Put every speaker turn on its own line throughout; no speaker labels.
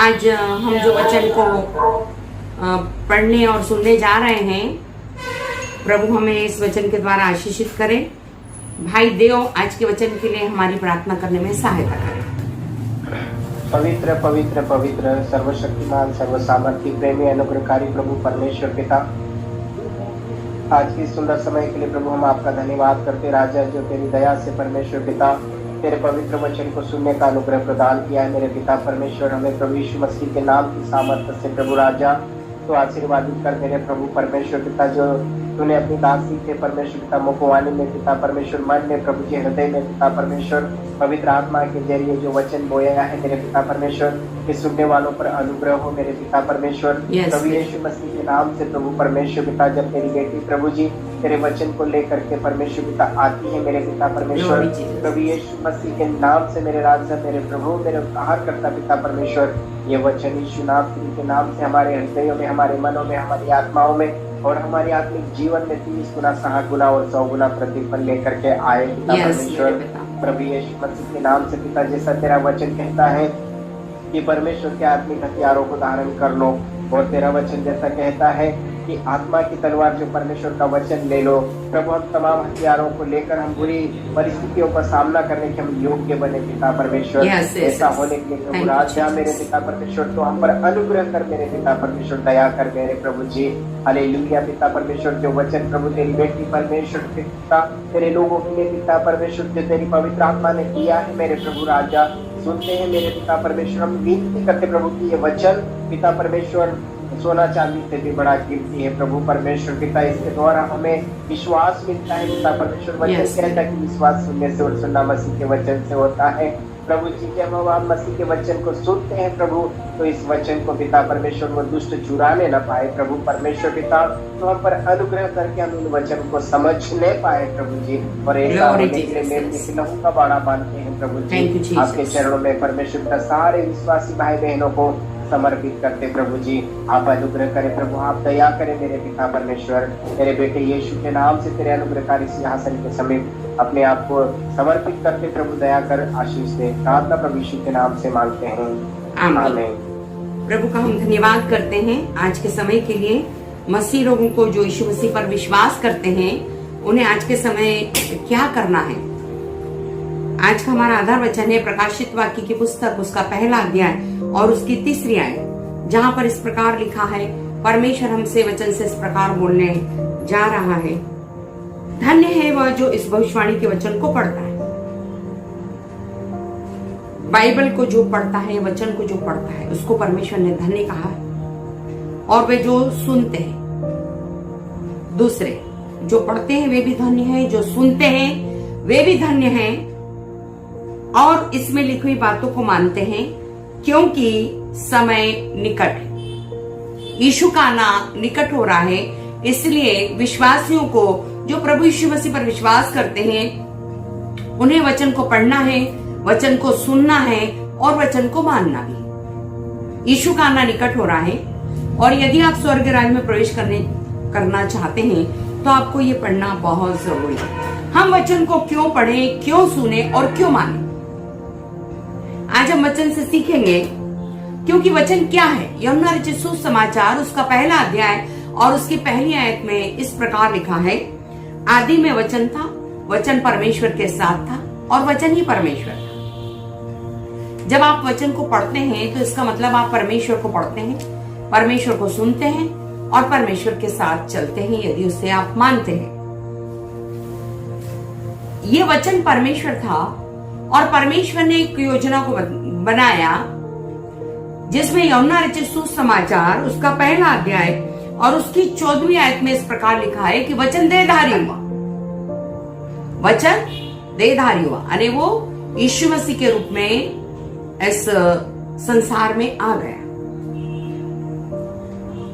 आज हम जो वचन को पढ़ने और सुनने जा रहे हैं, प्रभु हमें इस वचन के द्वारा आशीषित करें। भाई देव आज के वचन के लिए हमारी प्रार्थना करने में सहायता करें।
पवित्र पवित्र पवित्र सर्वशक्तिमान सर्वसामर्थ्य प्रेमी अनुग्रहकारी प्रभु परमेश्वर पिता, आज के सुंदर समय के लिए प्रभु हम आपका धन्यवाद करते राजा, जो तेरी दया से परमेश्वर पिता तेरे पवित्र वचन को सुनने का अनुग्रह प्रदान किया है। मेरे पिता परमेश्वर, हमें प्रभु यीशु मसीह के नाम की सामर्थ्य से प्रभु राजा तो आशीर्वादित कर मेरे प्रभु परमेश्वर पिता, जो तूने अपनी दासी के परमेश्वर पिता मुखवाणी में पिता परमेश्वर मन में प्रभु जी हृदय में पिता परमेश्वर पवित्र आत्मा के जरिए जो वचन बोया है मेरे पिता परमेश्वर, कि सुनने वालों पर अनुग्रह हो मेरे पिता परमेश्वर। प्रभु यीशु मसीह के नाम से प्रभु परमेश्वर पिता, जब तेरी बेटी प्रभु जी तेरे वचन को लेकर के परमेश्वर पिता आती है मेरे पिता परमेश्वर, प्रभु यीशु मसीह के नाम से मेरे राजा मेरे प्रभु मेरे उद्धार करता पिता परमेश्वर, ये वचन यीशु के नाम से हमारे हृदयों में, हमारे मनों में, हमारी आत्माओं में और हमारे आत्मिक जीवन में 30 गुना 60 गुना और 100 गुना प्रतिफल लेकर के आए पिता परमेश्वर। प्रभु यीशु मसीह के नाम से पिता, जैसा तेरा वचन कहता है कि परमेश्वर के आत्मिक हथियारों को धारण कर लो, और तेरा वचन जैसा कहता है कि आत्मा की तलवार जो परमेश्वर का वचन ले लो। प्रभु हम तमाम हथियारों को लेकर हम बुरी परिस्थितियों का सामना करने के हम योग्य बने पिता परमेश्वर। ऐसा होने के लिए प्रभु राजा मेरे पिता परमेश्वर, तो हम पर अनुग्रह कर मेरे पिता परमेश्वर, दया कर मेरे प्रभु जी। हालेलुया पिता परमेश्वर, जो वचन प्रभु तेरी बेटी परमेश्वर पिता तेरे लोगों के लिए पिता परमेश्वर जो तेरी पवित्र आत्मा ने दिया है मेरे प्रभु राजा, सुनते हैं मेरे पिता परमेश्वर। हम विनती करते प्रभु की ये वचन पिता परमेश्वर सोना चांदी से भी बड़ा कीमती है प्रभु परमेश्वर पिता, इसके द्वारा हमें विश्वास मिलता है पिता परमेश्वर। वचन कहता है कि विश्वास सुनने से और सुनना मसीह के वचन से होता है प्रभु जी। जब हम मसीह के वचन को सुनते हैं प्रभु, तो इस वचन को पिता परमेश्वर वो दुष्ट चुराने न पाए प्रभु परमेश्वर पिता, तो हम पर अनुग्रह करके हम इन वचन को समझने पाए प्रभु जी। और ऐसा होने के लिए मेरे लहू का बाड़ा मानते हैं प्रभु जी। आपके चरणों में परमेश्वर पिता सारे विश्वासी भाई बहनों को समर्पित करते प्रभु जी। आप अनुग्रह करें प्रभु, आप दया करें मेरे पिता परमेश्वर। मेरे बेटे यीशु के नाम से तेरे अनुग्रहकारी सिंहासन के समीप अपने आप को समर्पित करते प्रभु, दया कर आशीष दे। प्रार्थना प्रभु यीशु के नाम से मांगते हैं, आमीन।
प्रभु का हम धन्यवाद करते हैं आज के समय के लिए। मसीह लोगों को जो यीशु मसीह पर विश्वास करते हैं, उन्हें आज के समय क्या करना है। आज का हमारा आधार वचन है प्रकाशित वाक्य की पुस्तक, उसका पहला अध्याय और उसकी 3री आयत, जहाँ पर इस प्रकार लिखा है, परमेश्वर हमसे वचन से इस प्रकार बोलने जा रहा है, धन्य है वह जो इस भविष्यवाणी के वचन को पढ़ता है। बाइबल को जो पढ़ता है, वचन को जो पढ़ता है, उसको परमेश्वर ने धन्य कहा है। और वे जो सुनते हैं, दूसरे जो पढ़ते हैं वे भी धन्य हैं, जो सुनते हैं वे भी धन्य हैं, और इसमें लिखी हुई बातों को मानते हैं, क्योंकि समय निकट है। यीशु का आना निकट हो रहा है, इसलिए विश्वासियों को जो प्रभु यीशु मसीह पर विश्वास करते हैं, उन्हें वचन को पढ़ना है, वचन को सुनना है और वचन को मानना भी। यीशु का आना निकट हो रहा है, और यदि आप स्वर्ग राज्य में प्रवेश करना चाहते हैं, तो आपको ये पढ़ना बहुत जरूरी है। हम वचन को क्यों पढ़ें, क्यों सुने और क्यों माने, आज हम वचन से सीखेंगे। क्योंकि वचन क्या है? यूहन्ना रचित सुसमाचार उसका पहला अध्याय और उसकी पहली आयत में इस प्रकार लिखा है, आदि में वचन था, वचन परमेश्वर के साथ था और वचन ही परमेश्वर था। जब आप वचन को पढ़ते हैं, तो इसका मतलब आप परमेश्वर को पढ़ते हैं, परमेश्वर को सुनते हैं और परमेश्वर के साथ चलते हैं, यदि उसे आप मानते हैं। ये वचन परमेश्वर था, और परमेश्वर ने एक योजना को बनाया, जिसमें यूहन्ना रचित सुसमाचार उसका पहला अध्याय और उसकी 14वीं आयत में इस प्रकार लिखा है कि वचन देहधारी हुआ, वचन देहधारी हुआ, यानी वो यीशु मसीह के रूप में इस संसार में आ गया।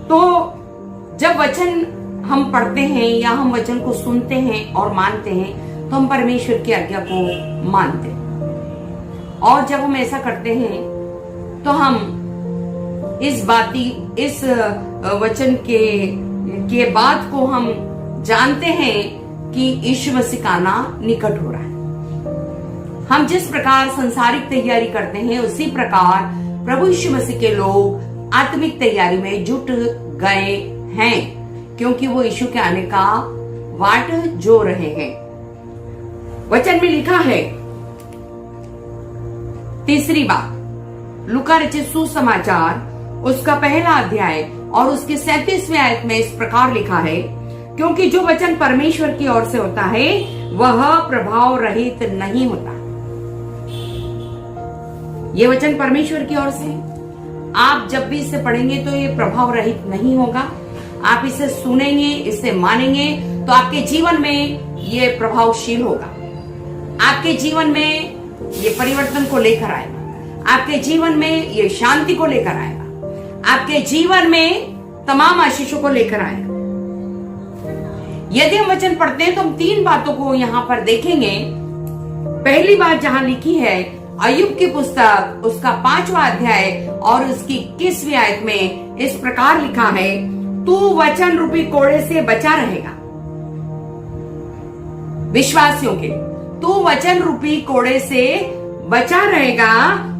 तो जब वचन हम पढ़ते हैं या हम वचन को सुनते हैं और मानते हैं, तो हम परमेश्वर की आज्ञा को मानते हैं। और जब हम ऐसा करते हैं, तो हम इस वचन के बात को हम जानते हैं कि यीशु मसीह का आना निकट हो रहा है। हम जिस प्रकार संसारिक तैयारी करते हैं, उसी प्रकार प्रभु यीशु मसीह के लोग आत्मिक तैयारी में जुट गए हैं, क्योंकि वो यीशु के आने का वाट जो रहे हैं। वचन में लिखा है, तीसरी बात, लूका रचित सुसमाचार उसका पहला अध्याय और उसके 37वें आयत में इस प्रकार लिखा है, क्योंकि जो वचन परमेश्वर की ओर से होता है वह प्रभाव रहित नहीं होता। ये वचन परमेश्वर की ओर से, आप जब भी इसे पढ़ेंगे तो ये प्रभाव रहित नहीं होगा। आप इसे सुनेंगे, इसे मानेंगे तो आपके जीवन में ये प्रभावशील होगा। आपके जीवन में ये परिवर्तन को लेकर आएगा, आपके जीवन में ये शांति को लेकर आएगा, आपके जीवन में तमाम आशीषों को लेकर आएगा। यदि हम वचन पढ़ते हैं तो हम 3 बातों को यहां पर देखेंगे। पहली बात जहां लिखी है, अय्यूब की पुस्तक उसका 5वां अध्याय और उसकी 21वीं आयत में इस प्रकार लिखा है, तू वचन रूपी कोड़े से बचा रहेगा। विश्वासियों के, तू वचन रूपी कोड़े से बचा रहेगा,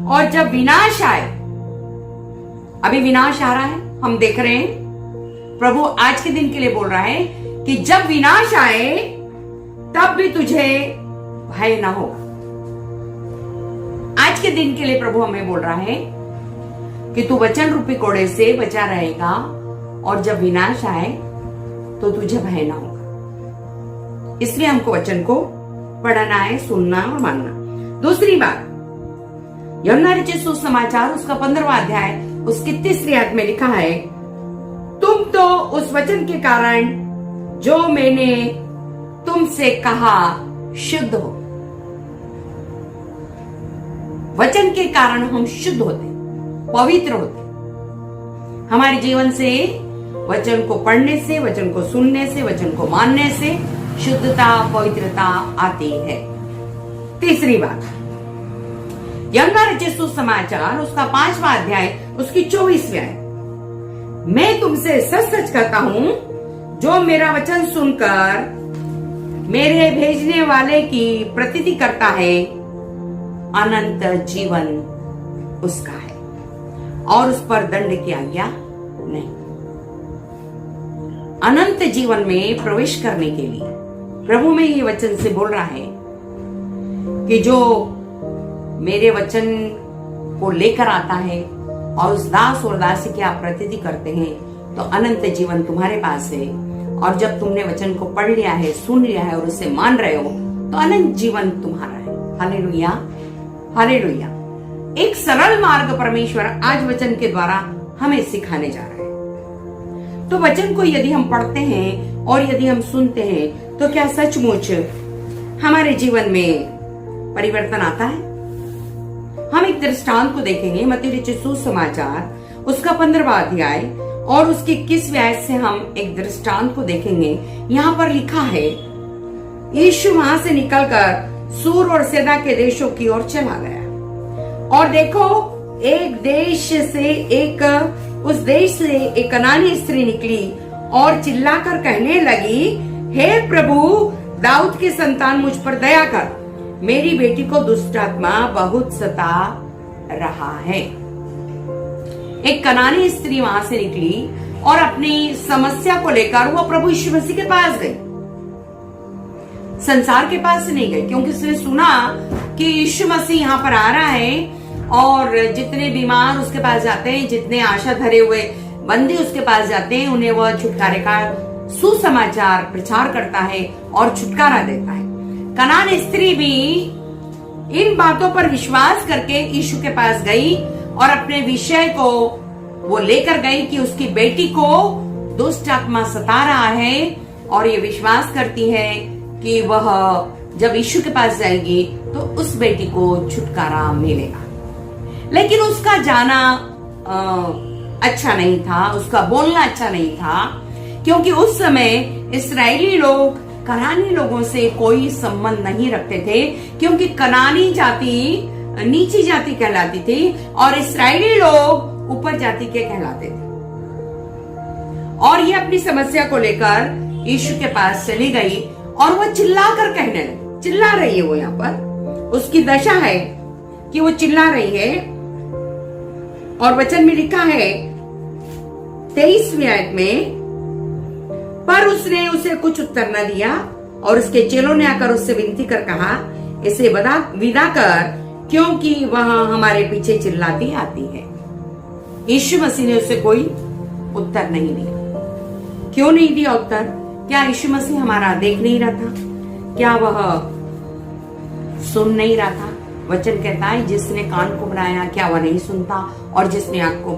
और जब विनाश आए, अभी विनाश आ रहा है, हम देख रहे हैं, प्रभु आज के दिन के लिए बोल रहा है कि जब विनाश आए तब भी तुझे भय ना होगा। आज के दिन के लिए प्रभु हमें बोल रहा है कि तू वचन रूपी कोड़े से बचा रहेगा, और जब विनाश आए तो तुझे भय ना होगा। इसलिए हमको वचन को पढ़ना है, सुनना और मानना। दूसरी बात, यूहन्ना रचित सुसमाचार उसका 15वां अध्याय उसकी 3री आयत में लिखा है, तुम तो उस वचन के कारण जो मैंने तुमसे कहा शुद्ध हो। वचन के कारण हम शुद्ध होते, पवित्र होते। हमारे जीवन से, वचन को पढ़ने से, वचन को सुनने से, वचन को मानने से शुद्धता, पवित्रता आती है। तीसरी बात, यूहन्ना रचित सुसमाचार उसका 5वां अध्याय उसकी 24वीं आयत, मैं तुमसे सच सच कहता हूं, जो मेरा वचन सुनकर मेरे भेजने वाले की प्रतीति करता है, अनंत जीवन उसका है, और उस पर दंड की आज्ञा नहीं। अनंत जीवन में प्रवेश करने के लिए प्रभु में ये वचन से बोल रहा है कि जो मेरे वचन को लेकर आता है और उस दास और दासी की आप प्रतीति करते हैं, तो अनंत जीवन तुम्हारे पास है। और जब तुमने वचन को पढ़ लिया है, सुन लिया है और उसे मान रहे हो, तो अनंत जीवन तुम्हारा है। Hallelujah, hallelujah. एक सरल मार्ग परमेश्वर आज वचन के द्वारा हमें सिखाने जा रहा है। तो वचन को यदि हम पढ़ते हैं और यदि हम सुनते हैं, तो क्या सचमुच हमारे जीवन में परिवर्तन आता है? हम एक दृष्टांत को देखेंगे, मत्ती रचित सुसमाचार उसका 15वां अध्याय और उसकी 21वीं आयत से हम एक दृष्टांत को देखेंगे। यहाँ पर लिखा है, यीशु वहां से निकलकर सूर और सैदा के देशों की ओर चला गया, और देखो उस देश से एक कनानी स्त्री निकली और चिल्लाकर कहने लगी, हे प्रभु, दाऊद के संतान, मुझ पर दया कर, मेरी बेटी को दुष्ट आत्मा बहुत सता रहा है। एक कनानी स्त्री वहां से निकली और अपनी समस्या को लेकर वो प्रभु यीशु मसीह के पास गई। संसार के पास नहीं गई, क्योंकि उसने सुना कि यीशु मसीह यहाँ पर आ रहा है, और जितने बीमार उसके पास जाते हैं, जितने आशा धरे हुए बंदी उसके पास जाते हैं, उन्हें वह छुटकारे का सुसमाचार प्रचार करता है और छुटकारा देता है। कनान स्त्री भी इन बातों पर विश्वास करके यीशु के पास गई और अपने विषय को वो लेकर गई कि उसकी बेटी को दुष्ट आत्मा सता रहा है, और ये विश्वास करती है कि वह जब यीशु के पास जाएगी तो उस बेटी को छुटकारा मिलेगा। लेकिन उसका जाना अच्छा नहीं था, उसका बोलना अच्छा नहीं था, क्योंकि उस समय इस्राएली लोग कनानी लोगों से कोई संबंध नहीं रखते थे, क्योंकि कनानी जाति नीची जाति कहलाती थी और इस्राएली लोग ऊपर जाति के कहलाते थे। और ये अपनी समस्या को लेकर यीशु के पास चली गई और वो चिल्लाकर कहने लगी। चिल्ला रही है वो, यहाँ पर उसकी दशा है कि वो चिल्ला रही है, और वचन में लिखा है 23वीं आयत में, पर उसने उसे कुछ उत्तर न दिया और उसके चेलों ने आकर उससे विनती कर कहा, इसे विदा कर, क्योंकि वह हमारे पीछे चिल्लाती आती है। यीशु मसीह ने उसे कोई उत्तर नहीं दिया। क्यों नहीं दिया उत्तर? क्या यीशु मसीह हमारा देख नहीं रहा था? क्या वह सुन नहीं रहा था? वचन कहता है जिसने कान को बनाया क्या वह नहीं सुनता, और जिसने आंख को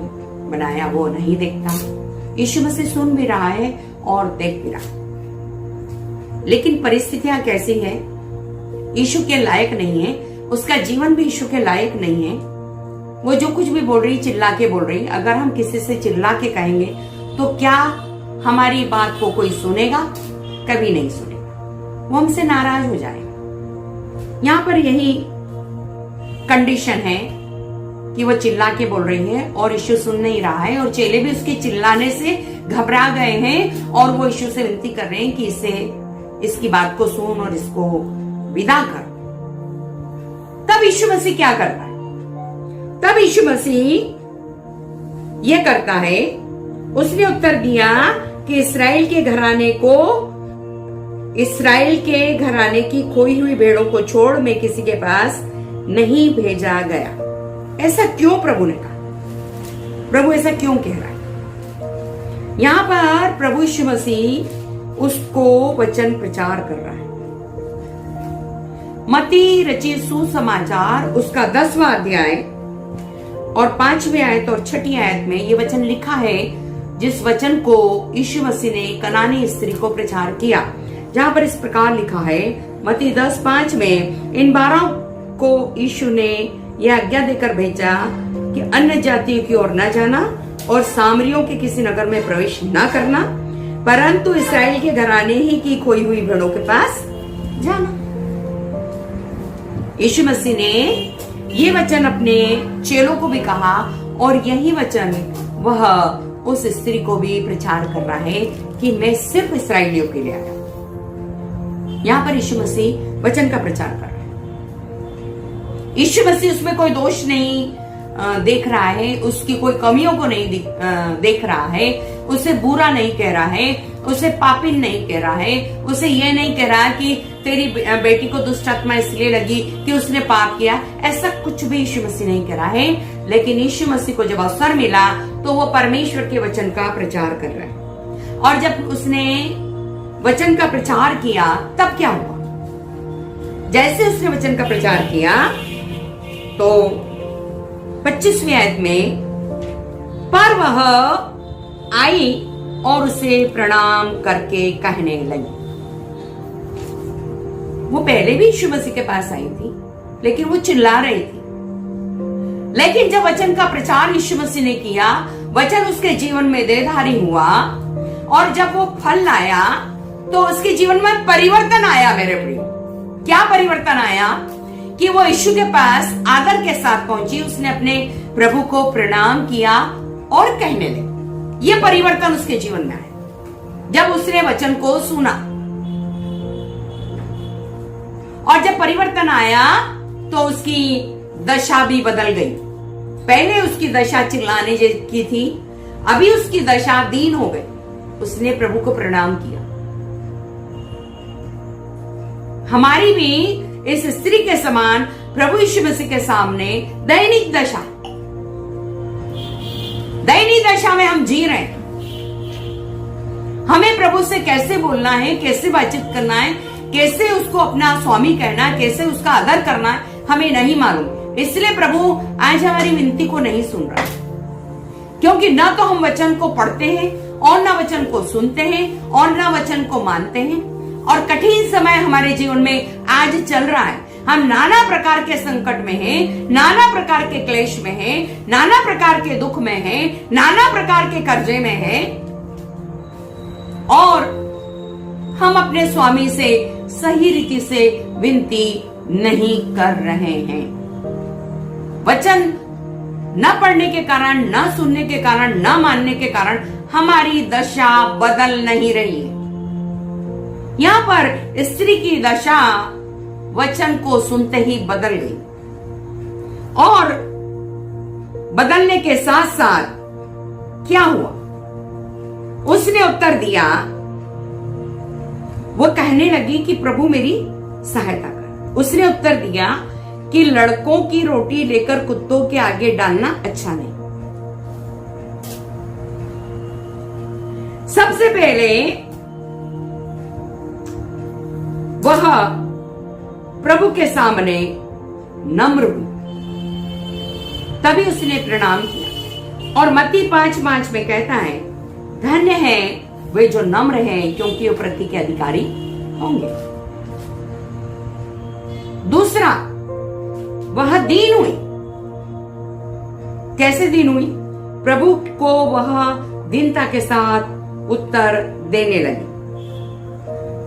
बनाया वो नहीं देखता। यीशु मसीह सुन भी रहा है और देख भी रहा है, लेकिन परिस्थितियां कैसी है? यीशु के लायक नहीं है, उसका जीवन भी यीशु के लायक नहीं है। वो जो कुछ भी बोल रही, चिल्ला के बोल रही। अगर हम किसी से चिल्ला के कहेंगे तो क्या हमारी बात को कोई सुनेगा? कभी नहीं सुनेगा, वो हमसे नाराज हो जाएगा। यहां पर यही कंडीशन है कि वो चिल्ला के बोल रही है और यीशु सुन नहीं रहा है, और चेले भी उसके चिल्लाने से घबरा गए हैं और वो यीशु से विनती कर रहे हैं कि इसकी बात को सुन और इसको विदा कर। तब यीशु मसीह क्या करता है? तब यीशु मसीह ये करता है, उसने उत्तर दिया कि इस्राएल के घराने की खोई हुई भेड़ों को छोड़ मैं किसी के पास नहीं भेजा गया। ऐसा क्यों प्रभु ने कहा? प्रभु ऐसा क्यों कह रहा है? यहां पर प्रभु यीशु मसीह उसको वचन प्रचार कर रहा है। मत्ती रचित सुसमाचार उसका 10वां अध्याय और 5वीं आयत और 6ठी आयत में ये वचन लिखा है, जिस वचन को यीशु मसीह ने कनानी स्त्री को प्रचार किया, जहां पर इस प्रकार लिखा है, मत्ती 10:5 में, इन 12 को यीशु ने यह आज्ञा देकर भेजा कि अन्य जातियों की ओर न जाना और सामरियों के किसी नगर में प्रवेश न करना, परंतु इस्राएल के घराने ही की खोई हुई भेड़ों के पास जाना। यीशु मसीह ने ये वचन अपने चेलों को भी कहा और यही वचन वह उस स्त्री को भी प्रचार कर रहा है कि मैं सिर्फ इस्राएलियों के लिए आया। यहां पर यीशु मसीह वचन का प्रचार कर रहा है। यीशु मसीह उसमें कोई दोष नहीं देख रहा है, उसकी कोई कमियों को नहीं देख रहा है, उसे बुरा नहीं कह रहा है, उसे पापिन नहीं कह रहा है, उसे ये नहीं कह रहा कि तेरी बेटी को दुष्ट आत्मा इसलिए लगी कि उसने पाप किया। ऐसा कुछ भी यीशु मसीह नहीं कह रहा है, लेकिन यीशु मसीह को जब अवसर मिला तो वो परमेश्वर के वचन का प्रचार कर रहा है। और जब उसने वचन का प्रचार किया तब क्या हुआ? जैसे उसने वचन का प्रचार किया तो 25वीं आयत में, पर वह आई और उसे प्रणाम करके कहने लगी। वो पहले भी यीशु मसीह के पास आई थी, लेकिन वो चिल्ला रही थी। लेकिन जब वचन का प्रचार यीशु मसीह ने किया, वचन उसके जीवन में देहधारी हुआ और जब वो फल लाया तो उसके जीवन में परिवर्तन आया। मेरे प्रिय, क्या परिवर्तन आया? कि वो यीशु के पास आदर के साथ पहुंची, उसने अपने प्रभु को प्रणाम किया और कहने लगी। ये परिवर्तन उसके जीवन में आया जब उसने वचन को सुना। और जब परिवर्तन आया तो उसकी दशा भी बदल गई। पहले उसकी दशा चिल्लाने की थी, अभी उसकी दशा दीन हो गई। उसने प्रभु को प्रणाम किया। हमारी भी इस स्त्री के समान प्रभु यीशु मसीह के सामने दैनिक दशा में हम जी रहे हैं। हमें प्रभु से कैसे बोलना है, कैसे बातचीत करना है, कैसे उसको अपना स्वामी कहना है, कैसे उसका आदर करना है, हमें नहीं मालूम। इसलिए प्रभु आज हमारी विनती को नहीं सुन रहा, क्योंकि ना तो हम वचन को पढ़ते हैं और ना वचन को सुनते हैं और ना वचन को मानते हैं। और कठिन समय हमारे जीवन में आज चल रहा है। हम नाना प्रकार के संकट में हैं, नाना प्रकार के क्लेश में हैं, नाना प्रकार के दुख में हैं, नाना प्रकार के कर्जे में हैं, और हम अपने स्वामी से सही रीति से विनती नहीं कर रहे हैं। वचन न पढ़ने के कारण, न सुनने के कारण, न मानने के कारण हमारी दशा बदल नहीं रही है। यहां पर स्त्री की दशा वचन को सुनते ही बदल गई और बदलने के साथ साथ क्या हुआ? उसने उत्तर दिया, वो कहने लगी कि प्रभु मेरी सहायता कर। उसने उत्तर दिया कि लड़कों की रोटी लेकर कुत्तों के आगे डालना अच्छा नहीं। सबसे पहले वह प्रभु के सामने नम्र हुई, तभी उसने प्रणाम किया। और मत्ती 5:5 में कहता है, धन्य है वे जो नम्र हैं, क्योंकि वो पृथ्वी के अधिकारी होंगे। दूसरा, वह दीन हुई। कैसे दीन हुई? प्रभु को वह दीनता के साथ उत्तर देने लगी,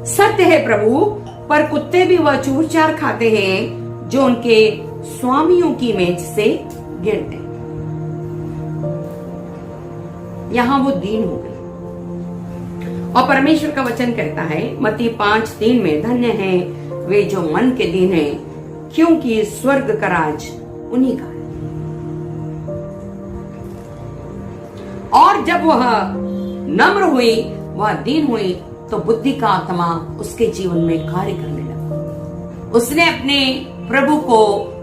सत्य है प्रभु, पर कुत्ते भी वह चूर-चार खाते हैं जो उनके स्वामियों की मेज से गिरते हैं। यहां वो दीन हो गई। और परमेश्वर का वचन कहता है मत्ती 5:3 में, धन्य है वे जो मन के दीन हैं, क्योंकि स्वर्ग का राज उन्हीं का है। और जब वह नम्र हुई, वह दीन हुई, तो बुद्धि का आत्मा उसके जीवन में कार्य करने लगा। उसने अपने प्रभु को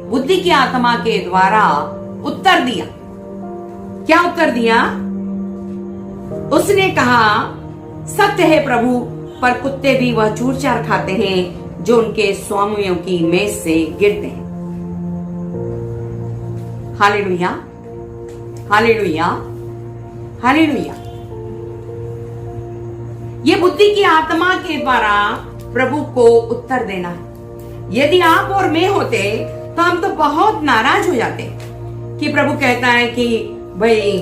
बुद्धि की आत्मा के द्वारा उत्तर दिया। क्या उत्तर दिया? उसने कहा, सत्य है प्रभु, पर कुत्ते भी वह चूर-चार खाते हैं जो उनके स्वामियों की मेज से गिरते हैं। Hallelujah, hallelujah, hallelujah. ये बुद्धि की आत्मा के द्वारा प्रभु को उत्तर देना है। यदि आप और मैं होते तो हम तो बहुत नाराज हो जाते कि प्रभु कहता है कि भाई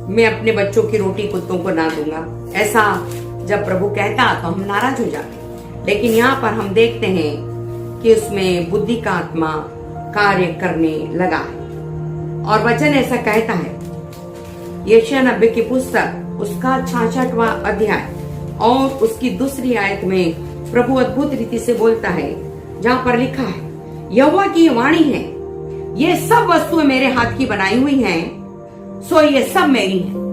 मैं अपने बच्चों की रोटी कुत्तों को ना दूंगा। ऐसा जब प्रभु कहता तो हम नाराज हो जाते। लेकिन यहाँ पर हम देखते हैं कि उसमें बुद्धि का आत्मा कार्य करने लगा है। और वचन ऐसा कहता है, यशायाह नबी की पुस्तक उसका 66वां अध्याय और उसकी दूसरी आयत में प्रभु अद्भुत रीति से बोलता है, जहां पर लिखा है, यहोवा की वाणी है, ये सब वस्तुएं मेरे हाथ की बनाई हुई हैं, सो ये सब मेरी हैं।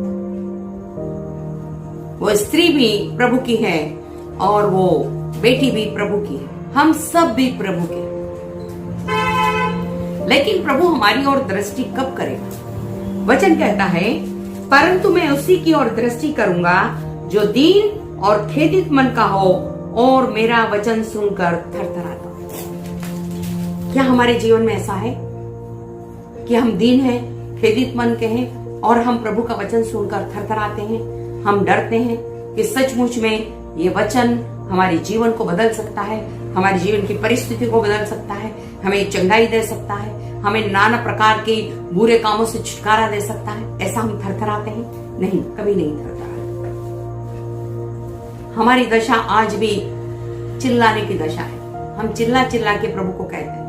वो स्त्री भी प्रभु की है और वो बेटी भी प्रभु की है। हम सब भी प्रभु के। लेकिन प्रभु हमारी ओर दृष्टि कब करेगा? वचन कहता है, परंतु मैं उसी की ओर दृष्टि करूंगा जो दीन और खेदित मन का हो और मेरा वचन सुनकर थरथराता हो। क्या हमारे जीवन में ऐसा है कि हम दीन हैं, खेदित मन के हैं और हम प्रभु का वचन सुनकर थरथराते हैं? हम डरते हैं कि सचमुच में ये वचन हमारे जीवन को बदल सकता है, हमारे जीवन की परिस्थिति को बदल सकता है, हमें चंगाई दे सकता है, हमें नाना प्रकार के बुरे कामों से छुटकारा दे सकता है। ऐसा हम थरथराते हैं? नहीं, कभी नहीं थरथराते। हमारी दशा आज भी चिल्लाने की दशा है। हम चिल्ला चिल्ला के प्रभु को कहते हैं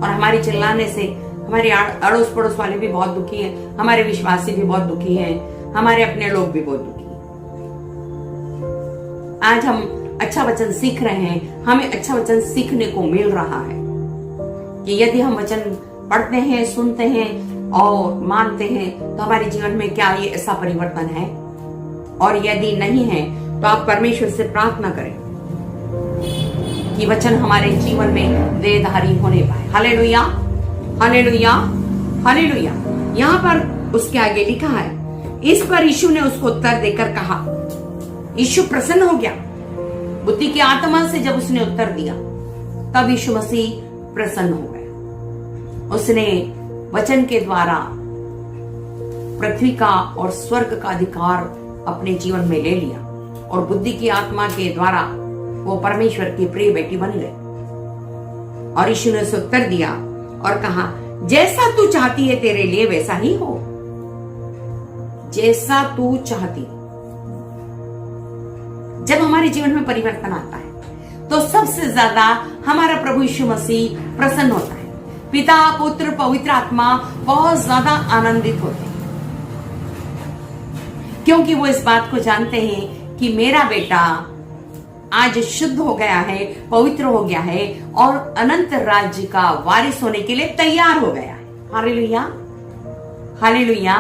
और हमारे चिल्लाने से हमारे अड़ोस पड़ोस वाले भी बहुत दुखी हैं, हमारे विश्वासी भी बहुत दुखी हैं, हमारे अपने लोग भी बहुत दुखी हैं। आज हम अच्छा वचन सीख रहे हैं, हमें अच्छा वचन सीखने को मिल रहा है कि यदि हम वचन पढ़ते हैं, सुनते हैं और मानते हैं तो हमारे जीवन में क्या ये ऐसा परिवर्तन है? और यदि नहीं है तो आप परमेश्वर से प्रार्थना करें कि वचन हमारे जीवन में देहधारी होने पाए। Hallelujah, hallelujah, hallelujah. यहाँ पर उसके आगे लिखा है, इस पर यीशु ने उसको उत्तर देकर कहा। यीशु प्रसन्न हो गया बुद्धि की आत्मा से। जब उसने उत्तर दिया तब यीशु मसीह प्रसन्न हो गया। उसने वचन के द्वारा पृथ्वी का और स्वर्ग का अधिकार अपने जीवन में ले लिया और बुद्धि की आत्मा के द्वारा वो परमेश्वर की प्रिय बेटी बन गई। और यीशु ने उसे उत्तर दिया और कहा, जैसा तू चाहती है तेरे लिए वैसा ही हो। जैसा तू चाहती। जब हमारे जीवन में परिवर्तन आता है तो सबसे ज्यादा हमारा प्रभु यीशु मसीह प्रसन्न होता है। पिता, पुत्र, पवित्र आत्मा बहुत ज्यादा आनंदित होते हैं, क्योंकि वो इस बात को जानते हैं कि मेरा बेटा आज शुद्ध हो गया है, पवित्र हो गया है और अनंत राज्य का वारिस होने के लिए तैयार हो गया है। Hallelujah, hallelujah.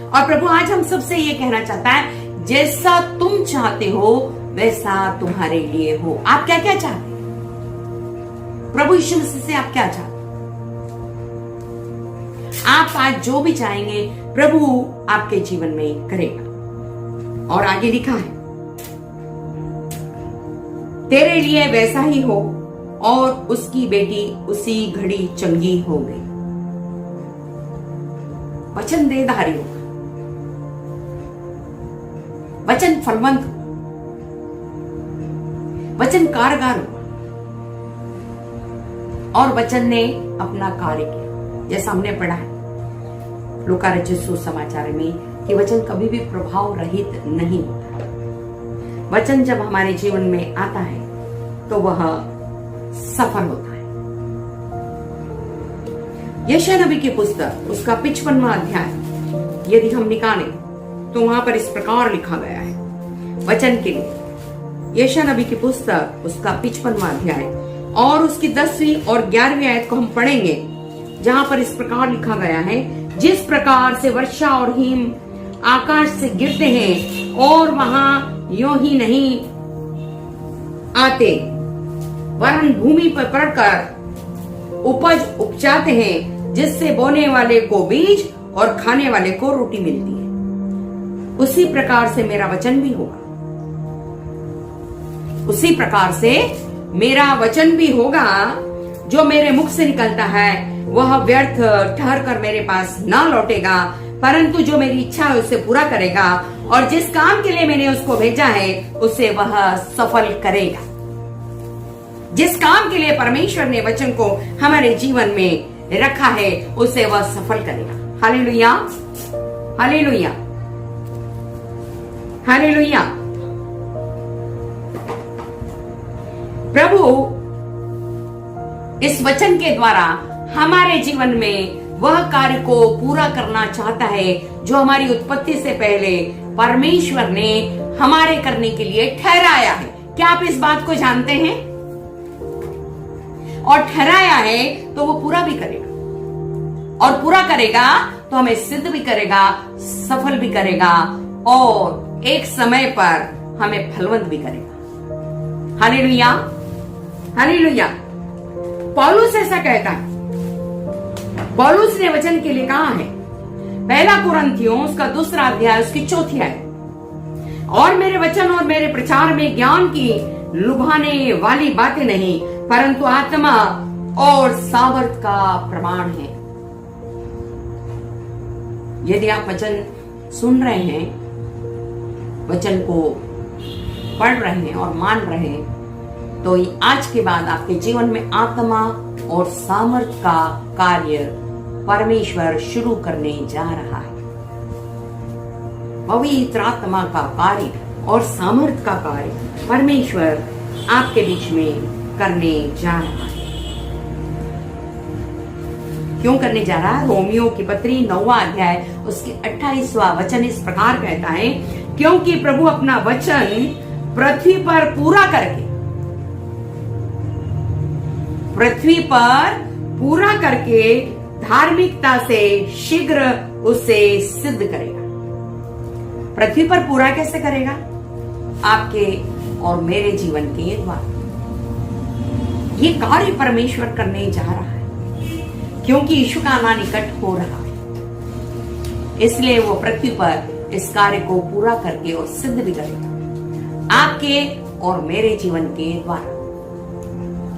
और प्रभु आज हम सबसे ये कहना चाहता है, जैसा तुम चाहते हो वैसा तुम्हारे लिए हो। आप क्या क्या चाहते हैं? प्रभु यीशु मसीह से आप क्या चाहते हैं? आप आज जो भी चाहेंगे प्रभु आपके जीवन में करेगा। और आगे लिखा है, तेरे लिए वैसा ही हो। और उसकी बेटी उसी घड़ी चंगी हो गई। वचन देधारी होगा, वचन फलवंत होगा, वचन कारगर होगा, और वचन ने अपना कार्य किया। जैसा हमने पढ़ा है लूका रचित सुसमाचार में कि वचन कभी भी प्रभाव रहित नहीं होता। वचन जब हमारे जीवन में आता है तो वह सफल होता है। यशायाह नबी की पुस्तक उसका 55वां अध्याय यदि हम निकालें तो वहां पर इस प्रकार लिखा गया है वचन के लिए। यशायाह नबी की पुस्तक उसका 55वां अध्याय और उसकी 10वीं और 11वीं आयत को हम पढ़ेंगे, जहां पर इस प्रकार लिखा गया है, जिस प्रकार से वर्षा और हिम आकाश से गिरते हैं और वहां यों ही नहीं आते, वरन भूमि पर पड़कर उपज उपजाते हैं, जिससे बोने वाले को बीज और खाने वाले को रोटी मिलती है, उसी प्रकार से मेरा वचन भी होगा। उसी प्रकार से मेरा वचन भी होगा, जो मेरे मुख से निकलता है वह व्यर्थ ठहर कर मेरे पास न लौटेगा, परंतु जो मेरी इच्छा है उसे पूरा करेगा, और जिस काम के लिए मैंने उसको भेजा है उसे वह सफल करेगा। जिस काम के लिए परमेश्वर ने वचन को हमारे जीवन में रखा है उसे वह सफल करेगा। Hallelujah, hallelujah, hallelujah. प्रभु इस वचन के द्वारा हमारे जीवन में वह कार्य को पूरा करना चाहता है जो हमारी उत्पत्ति से पहले परमेश्वर ने हमारे करने के लिए ठहराया है। क्या आप इस बात को जानते हैं? और ठहराया है तो वो पूरा भी करेगा, और पूरा करेगा तो हमें सिद्ध भी करेगा, सफल भी करेगा, और एक समय पर हमें फलवंत भी करेगा। Hallelujah, hallelujah. पौलुस ऐसा कहता है, पौलुस ने वचन के लिए कहा है, पहला कुरिन्थियों उसका 2 अध्याय उसकी 4 आयत, और मेरे वचन और मेरे प्रचार में ज्ञान की लुभाने वाली बातें नहीं, परंतु आत्मा और सामर्थ का प्रमाण है। यदि आप वचन सुन रहे हैं, वचन को पढ़ रहे हैं और मान रहे हैं, तो आज के बाद आपके जीवन में आत्मा और सामर्थ का कार्य परमेश्वर शुरू करने जा रहा है। पवित्र आत्मा का कार्य और सामर्थ का कार्य परमेश्वर आपके बीच में करने जा रहा है। क्यों करने जा रहा है? रोमियो की पत्री 9वां अध्याय उसके 28वां वचन इस प्रकार कहता है, क्योंकि प्रभु अपना वचन पृथ्वी पर पूरा करके धार्मिकता से शीघ्र उसे सिद्ध करेगा। पृथ्वी पर पूरा कैसे करेगा? आपके और मेरे जीवन के द्वारा। ये कार्य परमेश्वर करने जा रहा है, क्योंकि यीशु का आना निकट हो रहा है, इसलिए वो पृथ्वी पर इस कार्य को पूरा करके और सिद्ध भी करेगा आपके और मेरे जीवन के द्वारा,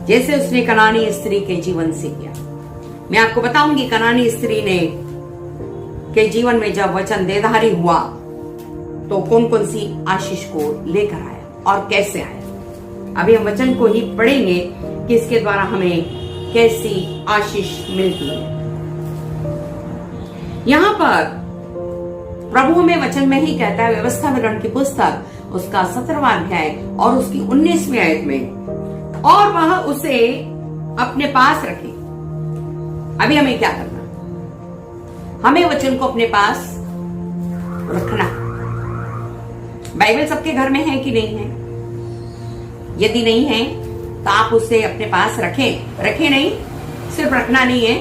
जैसे उसने कनानी स्त्री के जीवन से किया। मैं आपको बताऊंगी कनानी स्त्री ने के जीवन में जब वचन देधारी हुआ तो कौन कौन सी आशीष को लेकर आया और कैसे आया। अभी हम वचन को ही पढ़ेंगे कि इसके द्वारा हमें कैसी आशीष मिलती है। यहाँ पर प्रभु में वचन में ही कहता है, व्यवस्था विवरण की पुस्तक उसका 17वां अध्याय और उसकी 19वीं आयत में, और वह उसे अपने पास रखे। अभी हमें क्या करना? हमें वचन को अपने पास रखना। बाइबल सबके घर में है कि नहीं है? यदि नहीं है तो आप उसे अपने पास रखें। रखें नहीं, सिर्फ रखना नहीं है,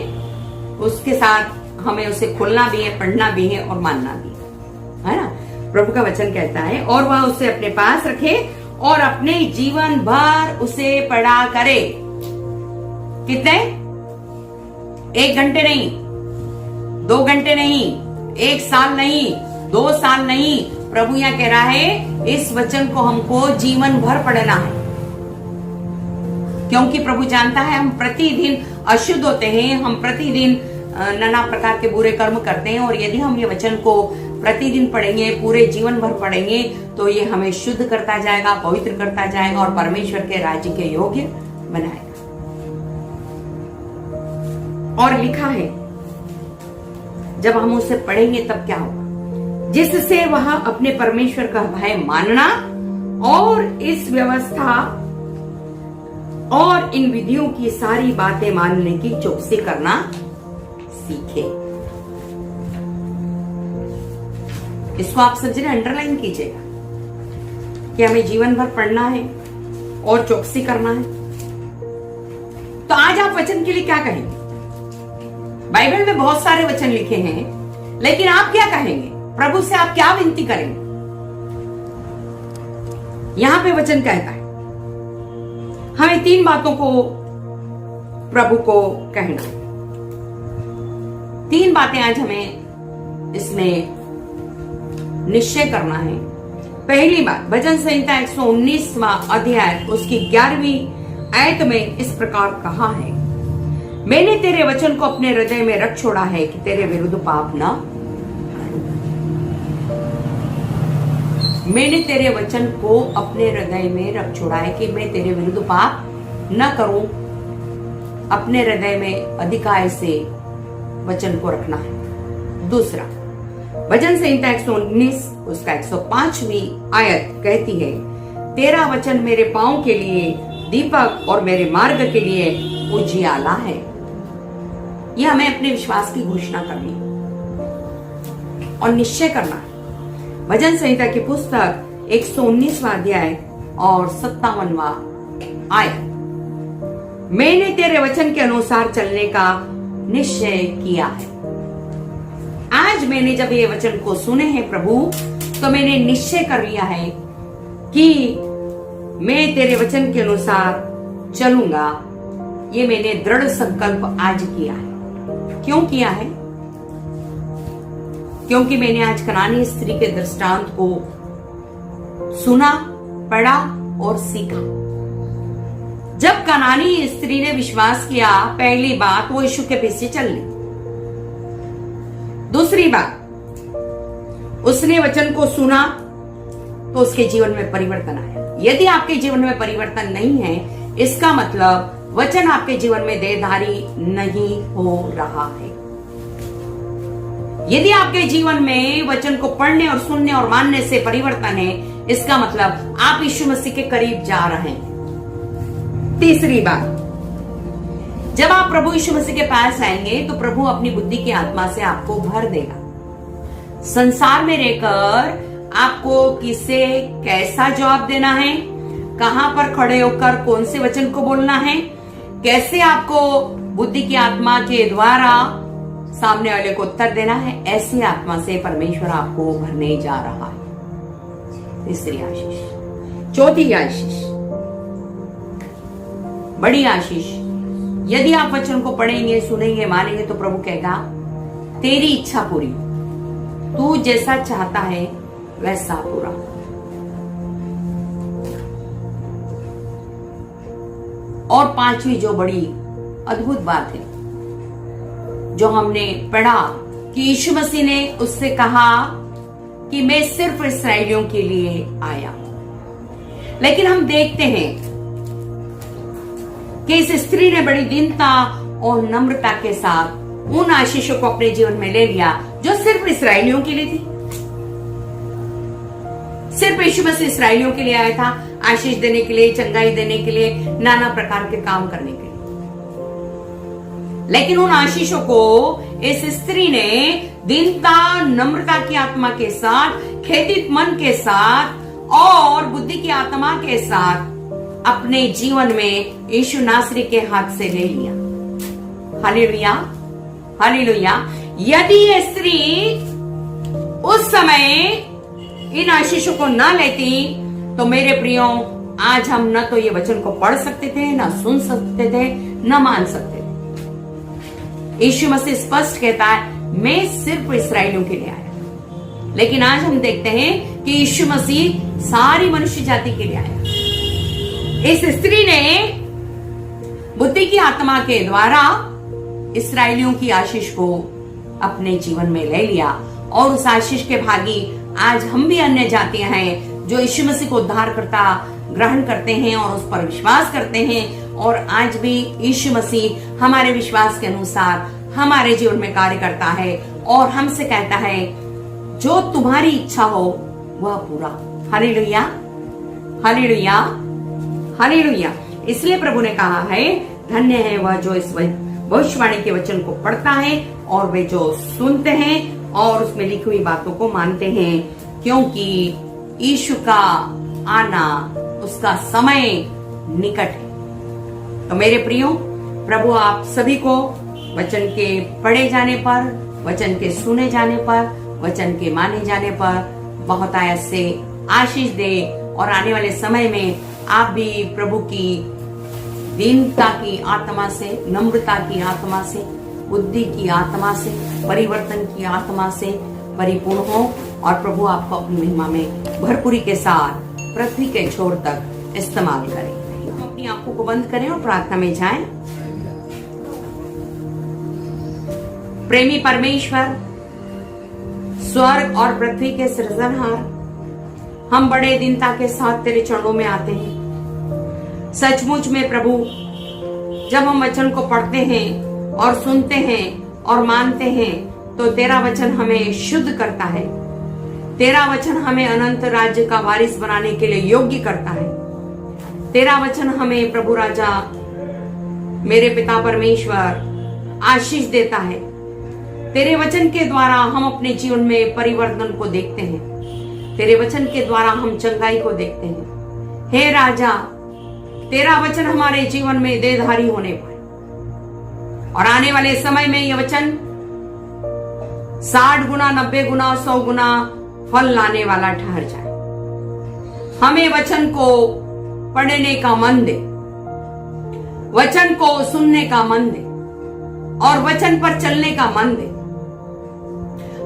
उसके साथ हमें उसे खोलना भी है, पढ़ना भी है और मानना भी है ना। प्रभु का वचन कहता है और वह उसे अपने पास रखे और अपने जीवन भर उसे पढ़ा करे। कितने? 1 घंटे नहीं, 2 घंटे नहीं, 1 साल नहीं, 2 साल नहीं। प्रभु यहां कह रहा है इस वचन को हमको जीवन भर पढ़ना है, क्योंकि प्रभु जानता है हम प्रतिदिन अशुद्ध होते हैं, हम प्रतिदिन नाना प्रकार के बुरे कर्म करते हैं, और यदि हम ये वचन को प्रतिदिन पढ़ेंगे, पूरे जीवन भर पढ़ेंगे, तो ये हमें शुद्ध करता जाएगा, पवित्र करता जाएगा और परमेश्वर के राज्य के योग्य बनाएगा। और लिखा है जब हम उसे पढ़ेंगे तब क्या होगा, जिससे वह अपने परमेश्वर का भय मानना और इस व्यवस्था और इन विधियों की सारी बातें मानने की चौकसी करना सीखे। इसको आप समझ रहे, अंडरलाइन कीजिएगा कि हमें जीवन भर पढ़ना है और चौकसी करना है। तो आज आप वचन के लिए क्या कहेंगे? बाइबल में बहुत सारे वचन लिखे हैं, लेकिन आप क्या कहेंगे? प्रभु से आप क्या विनती करेंगे? यहां पे वचन कहता है हमें 3 बातों को प्रभु को कहना है। 3 बातें आज हमें इसमें निश्चय करना है। पहली बात, भजन संहिता 119वां अध्याय उसकी 11वीं आयत में इस प्रकार कहा है, मैंने तेरे वचन को अपने हृदय में रख छोड़ा है कि तेरे विरुद्ध पाप न करूं। मैंने तेरे वचन को अपने हृदय में रख छोड़ा है कि मैं तेरे विरुद्ध पाप न करूं। अपने हृदय में अधिकार से वचन को रखना है। दूसरा, भजन संहिता 119 उसका 105वीं आयत कहती है, तेरा वचन मेरे पांव के लिए दीपक और मेरे मार्ग के लिए उजियाला है। यह हमें अपने विश्वास की घोषणा करनी और निश्चय करना है। भजन संहिता की पुस्तक 119वां अध्याय और 57वां आयत, मैंने तेरे वचन के अनुसार चलने का निश्चय किया है। आज मैंने जब ये वचन को सुने हैं प्रभु, तो मैंने निश्चय कर लिया है कि मैं तेरे वचन के अनुसार चलूंगा। ये मैंने दृढ़ संकल्प आज किया है। क्यों किया है? क्योंकि मैंने आज कनानी स्त्री के दृष्टांत को सुना, पढ़ा और सीखा। जब कनानी स्त्री ने विश्वास किया, पहली बात वो यीशु के पीछे चल ली। दूसरी बात, उसने वचन को सुना तो उसके जीवन में परिवर्तन आया। यदि आपके जीवन में परिवर्तन नहीं है, इसका मतलब वचन आपके जीवन में देहधारी नहीं हो रहा है। यदि आपके जीवन में वचन को पढ़ने और सुनने और मानने से परिवर्तन है, इसका मतलब आप यीशु मसीह के करीब जा रहे हैं। तीसरी बात, जब आप प्रभु यीशु मसीह के पास आएंगे तो प्रभु अपनी बुद्धि की आत्मा से आपको भर देगा। संसार में रहकर आपको किसे कैसा जवाब देना है, कहां पर खड़े होकर कौन से वचन को बोलना है, कैसे आपको बुद्धि की आत्मा के द्वारा सामने वाले को उत्तर देना है, ऐसी आत्मा से परमेश्वर आपको भरने जा रहा है। तीसरी आशीष। चौथी आशीष, बड़ी आशीष, यदि आप वचन को पढ़ेंगे, सुनेंगे, मानेंगे तो प्रभु कहेगा तेरी इच्छा पूरी, तू जैसा चाहता है वैसा पूरा। और 5वीं जो बड़ी अद्भुत बात है जो हमने पढ़ा कि यीशु मसीह ने उससे कहा कि मैं सिर्फ इस्राएलियों के लिए आया हूं। लेकिन हम देखते हैं कि इस स्त्री ने बड़ी दीनता और नम्रता के साथ उन आशीषों को अपने जीवन में ले लिया जो सिर्फ इस्राएलियों के लिए थी। सिर्फ यीशु मसीह इस्राएलियों के लिए आया था, आशीष देने के लिए, चंगाई देने के लिए, नाना प्रकार के काम करने के लिए। लेकिन उन आशीषों को इस स्त्री ने दीनता, नम्रता की आत्मा के साथ, खेदित मन के साथ और बुद्धि की आत्मा के साथ अपने जीवन में यीशु नासरी के हाथ से ले लिया। Hallelujah, hallelujah. यदि ये स्त्री उस समय इन आशीषों को न लेती तो मेरे प्रियो आज हम न तो ये वचन को पढ़ सकते थे, न सुन सकते थे, न मान सकते थे। यीशु मसीह स्पष्ट कहता है मैं सिर्फ इस्राएलियों के लिए आया। लेकिन आज हम देखते हैं कि यीशु मसीह सारी मनुष्य जाति के लिए आया। इस स्त्री ने बुद्धि की आत्मा के द्वारा इस्राएलियों की आशीष को अपने जीवन में ले लिया और उस आशीष के भागी आज हम भी अन्य जातियां हैं जो यीशु मसीह को उद्धारकर्ता ग्रहण करते हैं और उस पर विश्वास करते हैं। और आज भी यीशु मसीह हमारे विश्वास के अनुसार हमारे जीवन में कार्य करता है और हमसे कहता है जो तुम्हारी इच्छा हो वह पूरा। Hallelujah, hallelujah, hallelujah. इसलिए प्रभु ने कहा है धन्य है वह जो इस भविष्यवाणी के वचन को पढ़ता है और वे जो सुनते हैं और उसमें लिखी हुई बातों को मानते हैं, क्योंकि यीशु का आना उसका समय निकट है। तो मेरे प्रियो, प्रभु आप सभी को वचन के पढ़े जाने पर, वचन के सुने जाने पर, वचन के माने जाने पर बहुत आयत से आशीष दे और आने वाले समय में आप भी प्रभु की दीनता की आत्मा से, नम्रता की आत्मा से, बुद्धि की आत्मा से, परिवर्तन की आत्मा से परिपूर्ण हो और प्रभु आपको अपनी महिमा में भरपूरी के साथ पृथ्वी के छोर तक इस्तेमाल करें। हम अपनी आंखों को बंद करें और प्रार्थना में जाएं। प्रेमी परमेश्वर, स्वर्ग और पृथ्वी के सृजनहार, हम बड़े दीनता के साथ तेरे चरणों में आते हैं। सचमुच में प्रभु, जब हम वचन को पढ़ते हैं और सुनते हैं और मानते हैं तो तेरा वचन हमें शुद्ध करता है। तेरा वचन हमें अनंत राज्य का वारिस बनाने के लिए योग्य करता है। तेरा वचन हमें प्रभु राजा मेरे पिता परमेश्वर आशीष देता है। तेरे वचन के द्वारा हम अपने जीवन में परिवर्तन को देखते हैं। तेरे वचन के द्वारा हम चंगाई को देखते हैं। हे राजा, तेरा वचन हमारे जीवन में देहधारी होने पाए और आने वाले समय में यह वचन 60 गुना, 90 गुना, 100 गुना फल लाने वाला ठहर जाए। हमें वचन को पढ़ने का मन दे, वचन को सुनने का मन दे और वचन पर चलने का मन दे।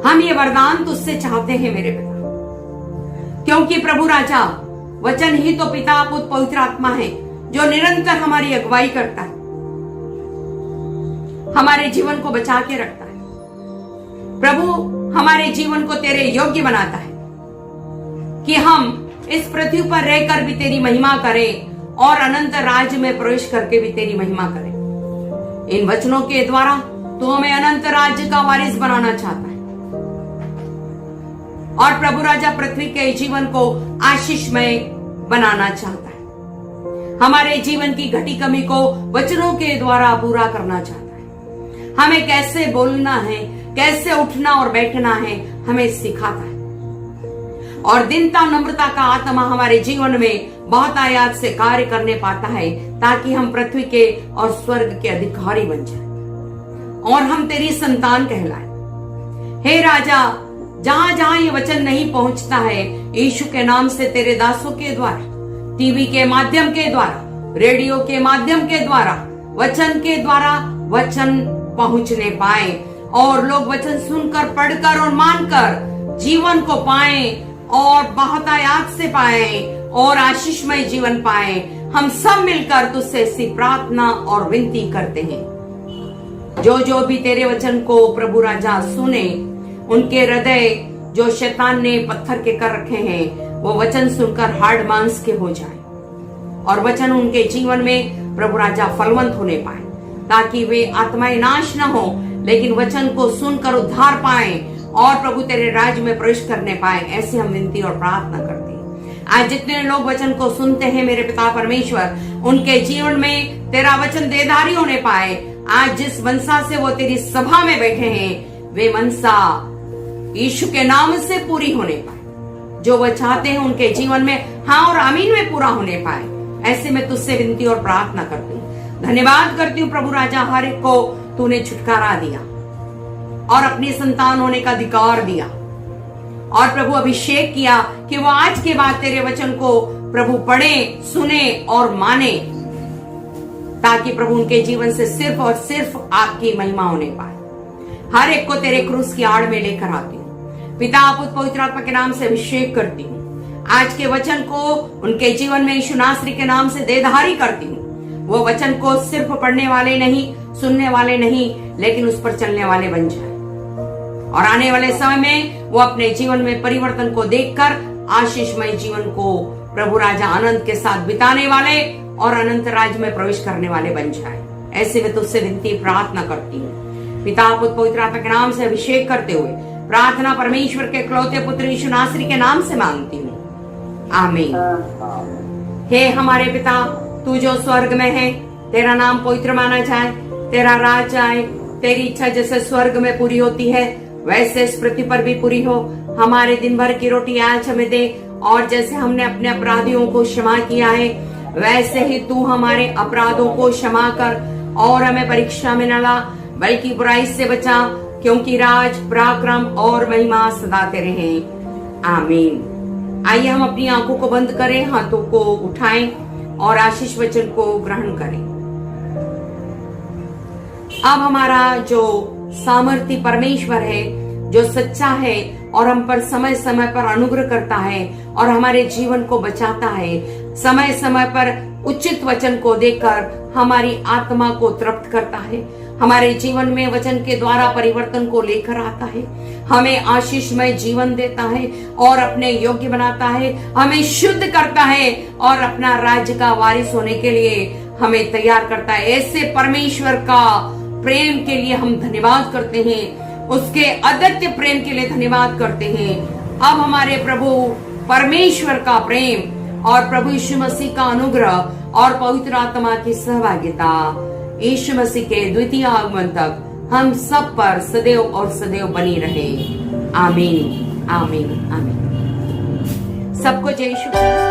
हम ये वरदान तुझसे चाहते हैं मेरे पिता, क्योंकि प्रभु राजा वचन ही तो पिता, पुत्र, पवित्र आत्मा है जो निरंतर हमारी अगुवाई करता है, हमारे जीवन को बचा के रखता है। प्रभु हमारे जीवन को तेरे योग्य बनाता है कि हम इस पृथ्वी पर रहकर भी तेरी महिमा करें और अनंत राज्य में प्रवेश करके भी तेरी महिमा करें। इन वचनों के द्वारा तू हमें अनंत राज्य का वारिस बनाना चाहता है और प्रभु राजा पृथ्वी के जीवन को आशीषमय बनाना चाहता है। हमारे जीवन की घटी कमी को वचनों के द्वारा पूरा करना चाहता है। हमें कैसे बोलना है, कैसे उठना और बैठना है, हमें सिखाता है। और दीनता, नम्रता का आत्मा हमारे जीवन में बहुत आयात से कार्य करने पाता है ताकि हम पृथ्वी के और स्वर्ग के अधिकारी बन जाएं और हम तेरी संतान कहलाएं। हे राजा, जहां जहां ये वचन नहीं पहुंचता है, यीशु के नाम से तेरे दासों के द्वारा, टीवी के माध्यम के द्वारा, रेडियो के माध्यम के द्वारा, वचन के द्वारा वचन पहुंचने पाए और लोग वचन सुनकर, पढ़कर और मानकर जीवन को पाए और बहुत आयात से पाए और आशीषमय जीवन पाए। हम सब मिलकर तुझसे ऐसी प्रार्थना और विनती करते हैं। जो जो भी तेरे वचन को प्रभु राजा सुने, उनके हृदय जो शैतान ने पत्थर के कर रखे हैं, वो वचन सुनकर हार्ड मांस के हो जाए और वचन उनके जीवन में प्रभु राजा फलवंत होने पाए, ताकि वे आत्माएं नाश न हो लेकिन वचन को सुनकर उद्धार पाए और प्रभु तेरे राज्य में प्रवेश करने पाए। ऐसे हम विनती और प्रार्थना करते हैं। आज जितने लोग वचन को सुनते हैं मेरे पिता परमेश्वर, उनके जीवन में तेरा वचन देहधारी होने पाए। आज जिस मनसा से वो तेरी सभा में बैठे हैं, वे मनसा यीशु के नाम से पूरी होने पाए। जो वह चाहते हैं उनके जीवन में हाँ और आमीन में पूरा होने पाए। ऐसे में तुझसे विनती और प्रार्थना करती हूँ। धन्यवाद करती हूँ प्रभु राजा, हर एक को तूने छुटकारा दिया और अपनी संतान होने का अधिकार दिया और प्रभु अभिषेक किया कि वो आज के बाद तेरे वचन को प्रभु पढ़े, सुने और माने, ताकि प्रभु उनके जीवन से सिर्फ और सिर्फ आपकी महिमा होने पाए। हर एक को तेरे क्रूस की आड़ में लेकर आती हूँ। पिता, पुत्र, पवित्र आत्मा के नाम से अभिषेक करती हूँ। आज के वचन को उनके जीवन में यीशु नासरी के नाम से देधारी करती हूँ। वो वचन को सिर्फ पढ़ने वाले नहीं, सुनने वाले नहीं, लेकिन उस पर चलने वाले बन जाए और आने वाले समय में वो अपने जीवन में परिवर्तन को देखकर आशीषमय जीवन को प्रभु राजा आनंद के साथ बिताने वाले और अनंत राज्य में प्रवेश करने वाले बन जाए। ऐसे में तुझसे विनती प्रार्थना करती हूँ। पिता, पुत्र, पवित्र आत्मा के नाम से अभिषेक करते हुए प्रार्थना परमेश्वर के इकलौते पुत्र यीशु नासरी के नाम से मांगती हूँ, आमीन। हे हमारे पिता, तू जो स्वर्ग में है, तेरा नाम पवित्र माना जाए, तेरा राज आए, तेरी इच्छा जैसे स्वर्ग में पूरी होती है वैसे इस पृथ्वी पर भी पूरी हो। हमारे दिन भर की रोटी आज हमें दे, और जैसे हमने अपने अपराधियों को क्षमा किया है वैसे ही तू हमारे अपराधों को क्षमा कर, और हमें परीक्षा में न ला बल्कि बुराई से बचा, क्योंकि राज, पराक्रम और महिमा सदा तेरे हैं, आमीन। आइए हम अपनी आंखों को बंद करें, हाथों को उठाएं और आशीष वचन को ग्रहण करें। अब हमारा जो सामर्थी परमेश्वर है, जो सच्चा है और हम पर समय समय पर अनुग्रह करता है और हमारे जीवन को बचाता है, समय समय पर उचित वचन को देकर हमारी आत्मा को तृप्त करता है, हमारे जीवन में वचन के द्वारा परिवर्तन को लेकर आता है, हमें आशीषमय जीवन देता है और अपने योग्य बनाता है, हमें शुद्ध करता है और अपना राज्य का वारिस होने के लिए हमें तैयार करता है। ऐसे परमेश्वर का प्रेम के लिए हम धन्यवाद करते हैं, उसके अद्वितीय प्रेम के लिए धन्यवाद करते हैं। अब हमारे प्रभु परमेश्वर का प्रेम और प्रभु यीशु मसीह का अनुग्रह और पवित्र आत्मा की सहभागिता यीशु मसीह के द्वितीय आगमन तक हम सब पर सदैव और सदैव बनी रहे, आमीन, आमीन, आमीन। सबको जय यीशु।